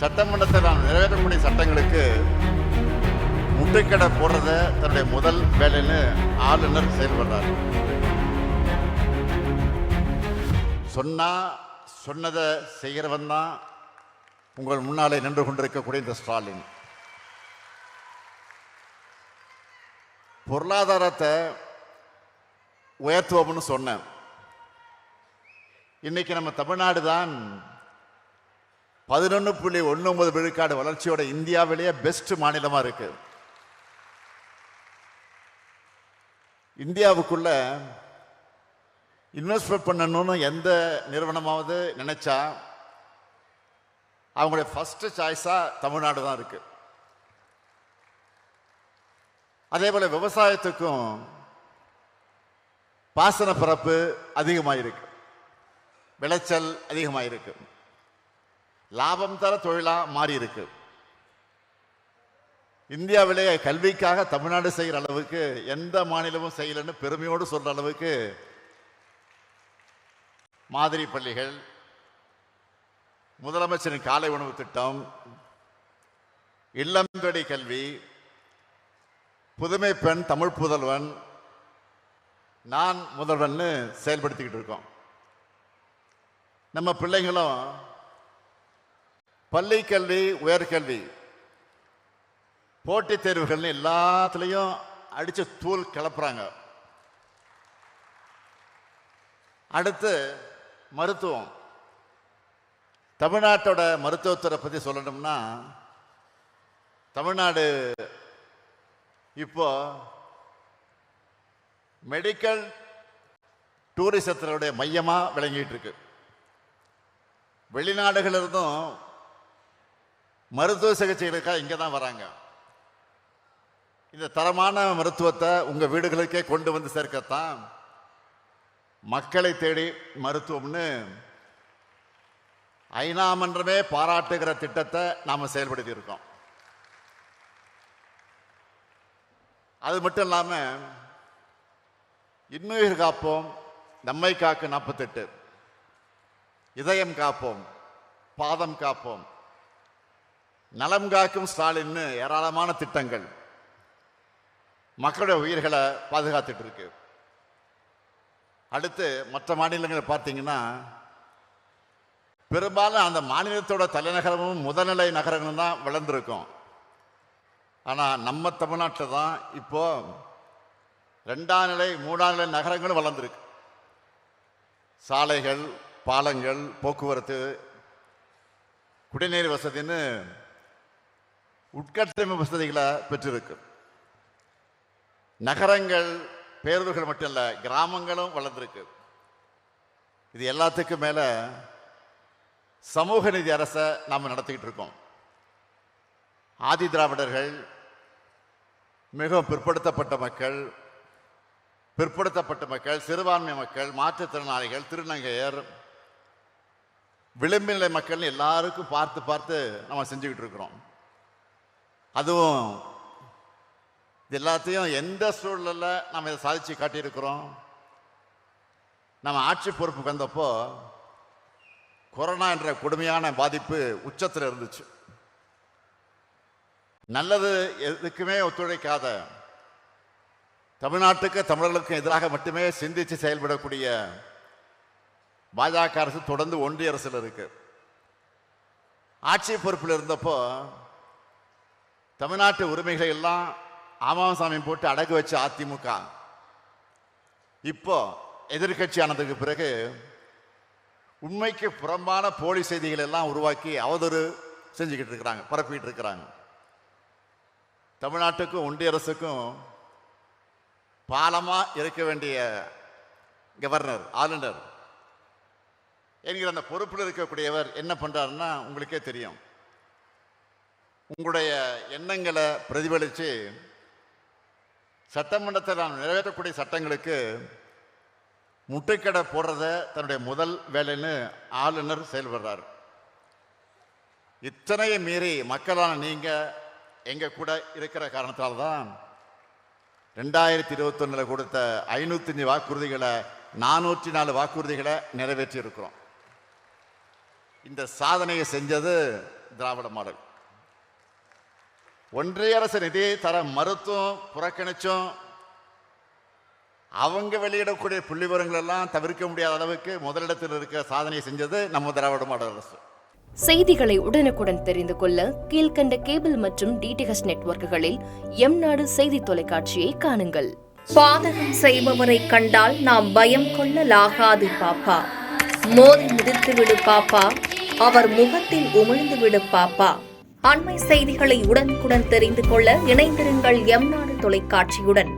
சட்டமன்றத்தில் நான் நிறைவேற்றக்கூடிய சட்டங்களுக்கு முட்டுக்கடை போடுறத தன்னுடைய முதல் வேலைன்னு ஆளுநர் செயல்படுறார். சொன்னதை செய்கிறவன் தான் உங்கள் முன்னாலே நின்று கொண்டிருக்கக்கூடிய இந்த ஸ்டாலின். பொருளாதாரத்தை உயர்த்துவோம்னு சொன்னேன். இன்னைக்கு நம்ம தமிழ்நாடு தான் 11.19 விழுக்காடு வளர்ச்சியோட இந்தியாவிலேயே பெஸ்ட் மாநிலமா இருக்கு. இந்தியாவுக்குள்ள இன்வெஸ்ட்மெண்ட் பண்ணணும்னு எந்த நிறுவனமாவது நினைச்சா அவங்களுடைய ஃபர்ஸ்ட் சாய்ஸா தமிழ்நாடு தான் இருக்கு. அதே போல விவசாயத்துக்கும் பாசன பரப்பு அதிகமாயிருக்கு, விளைச்சல் அதிகமாயிருக்கு, லாபம் தர தொழிலா மாறி இருக்கு. இந்தியாவிலேயே கல்விக்காக தமிழ்நாடு செய்கிற அளவுக்கு எந்த மாநிலமும் செய்யலன்னு பெருமையோடு சொல்ற அளவுக்கு மாதிரி பள்ளிகள், முதலமைச்சரின் காலை உணவு திட்டம், இல்லந்தடி கல்வி, புதுமை பெண் தமிழ் புதல்வன், நான் முதல்வன் செயல்படுத்திக்கிட்டு இருக்கோம். நம்ம பிள்ளைங்களும் பள்ளி கல்வி, உயர்கல்வி, போட்டித் தேர்வுகள் எல்லாத்துலேயும் அடிச்சு தூள் கிளப்புறாங்க. அடுத்து மருத்துவம். தமிழ்நாட்டோட மருத்துவத்துறை பற்றி சொல்லணும்னா தமிழ்நாடு இப்போ மெடிக்கல் டூரிசத்தினுடைய மையமாக விளங்கிட்டு இருக்கு. வெளிநாடுகள் இருந்தும் மருத்துவ சிகிச்சைகளுக்காக இங்கே தான் வராங்க. இந்த தரமான மருத்துவத்தை உங்கள் வீடுகளுக்கே கொண்டு வந்து சேர்க்கத்தான் மக்களை தேடி மருத்துவம்னு ஐநா மன்றமே பாராட்டுகிற திட்டத்தை நாம் செயல்படுத்தி இருக்கோம். அது மட்டும் இல்லாமல் இன்னுயிர் காப்போம், நம்மை காக்கு 48, இதயம் காப்போம், பாதம் காப்போம், நலம் காக்கும் ஸ்டாலின் ஏராளமான திட்டங்கள் மக்களுடைய உயிர்களை பாதுகாத்துட்டு இருக்கு. அடுத்து மற்ற மாநிலங்களை பார்த்தீங்கன்னா பெரும்பாலும் அந்த மாநிலத்தோட தலைநகரமும் முதல்நிலை நகரங்களும் தான் வளர்ந்துருக்கும். ஆனால் நம்ம தமிழ்நாட்டில் தான் இப்போ 2ஆம் நிலை 3ஆம் நிலை நகரங்களும் வளர்ந்துருக்கு. சாலைகள், பாலங்கள், போக்குவரத்து, குடிநீர் வசதின்னு உட்கட்டமைப்பு வசதிகளை பெற்றிருக்கு. நகரங்கள், பேருந்துகள் மட்டும் இல்லை, கிராமங்களும் வளர்ந்துருக்கு. இது எல்லாத்துக்கும் மேல சமூக நீதி அரசை நாம் நடத்திக்கிட்டு இருக்கோம். ஆதி திராவிடர்கள், மிகவும் பிற்படுத்தப்பட்ட மக்கள், சிறுபான்மை மக்கள், மாற்றுத்திறனாளிகள், திருநங்கையர், விளிம்பு மக்கள் எல்லாருக்கும் பார்த்து நம்ம செஞ்சுக்கிட்டு இருக்கிறோம். அதுவும் இது எல்லாத்தையும் எந்த சூழலில் நம்ம இதை சாதிச்சு காட்டியிருக்கிறோம். நம்ம ஆட்சி பொறுப்புக்கு வந்தப்போ கொரோனா என்ற கொடுமையான பாதிப்பு உச்சத்தில் இருந்துச்சு. நல்லது எதுக்குமே ஒத்துழைக்காத, தமிழ்நாட்டுக்கு தமிழர்களுக்கும் எதிராக மட்டுமே சிந்தித்து செயல்படக்கூடிய பாஜக அரசு தொடர்ந்து ஒன்றிய அரசில் இருக்கு. ஆட்சி பொறுப்பில் இருந்தப்போ தமிழ்நாட்டு உரிமைகளை எல்லாம் ஆமாசாமி போட்டு அடகு வச்ச அதிமுக இப்போ எதிர்கட்சி ஆனதுக்கு பிறகு உண்மைக்கு புறம்பான போலி செய்திகள் எல்லாம் உருவாக்கி அவதூறு செஞ்சுக்கிட்டு இருக்கிறாங்க, பரப்பிட்டு இருக்கிறாங்க. தமிழ்நாட்டுக்கும் ஒன்றிய அரசுக்கும் பாலமா இருக்க வேண்டிய கவர்னர், ஆளுநர் என்கிற அந்த பொறுப்பில் இருக்கக்கூடியவர் என்ன பண்றாருன்னா உங்களுக்கே தெரியும். உங்களுடைய எண்ணங்களை பிரதிபலித்து சட்டமன்றத்தில் நான் நிறைவேற்றக்கூடிய சட்டங்களுக்கு முட்டுக்கடை போடுறத தன்னுடைய முதல் வேலைன்னு ஆளுநர் செயல்படுறார். இத்தனையை மீறி மக்களான நீங்க எங்க கூட இருக்கிற காரணத்தால் தான் 2021 கொடுத்த 505 வாக்குறுதிகளை 404 வாக்குறுதிகளை நிறைவேற்றி இருக்கிறோம். இந்த சாதனையை செஞ்சது திராவிட மாடல். ஒன்றிய அரசு நிதியை தர மறுத்தும் புறக்கணிச்சும் அவங்க வெளியிடக்கூடிய புள்ளிவிவரங்கள் எல்லாம் தவிர்க்க முடியாத அளவுக்கு முதலிடத்தில் இருக்க சாதனை செஞ்சது நம்ம திராவிட மாடல் அரசு. செய்திகளை உடனுக்குடன் தெரிந்து கொள்ள கீழ்கண்ட கேபிள் மற்றும் டிடிஎச் நெட்வொர்க்குகளில் எம்நாடு செய்தி தொலைக்காட்சியை காணுங்கள். பாதகம் செய்பவரை கண்டால் நாம் பயம் கொள்ளலாகாது பாப்பா. மோதி மிதித்து விடு பாப்பா, அவர் முகத்தில் உமிழ்ந்து விடு பாப்பா. அண்மை செய்திகளை உடனுக்குடன் தெரிந்து கொள்ள இணைந்திருங்கள் எம்நாடு தொலைக்காட்சியுடன்.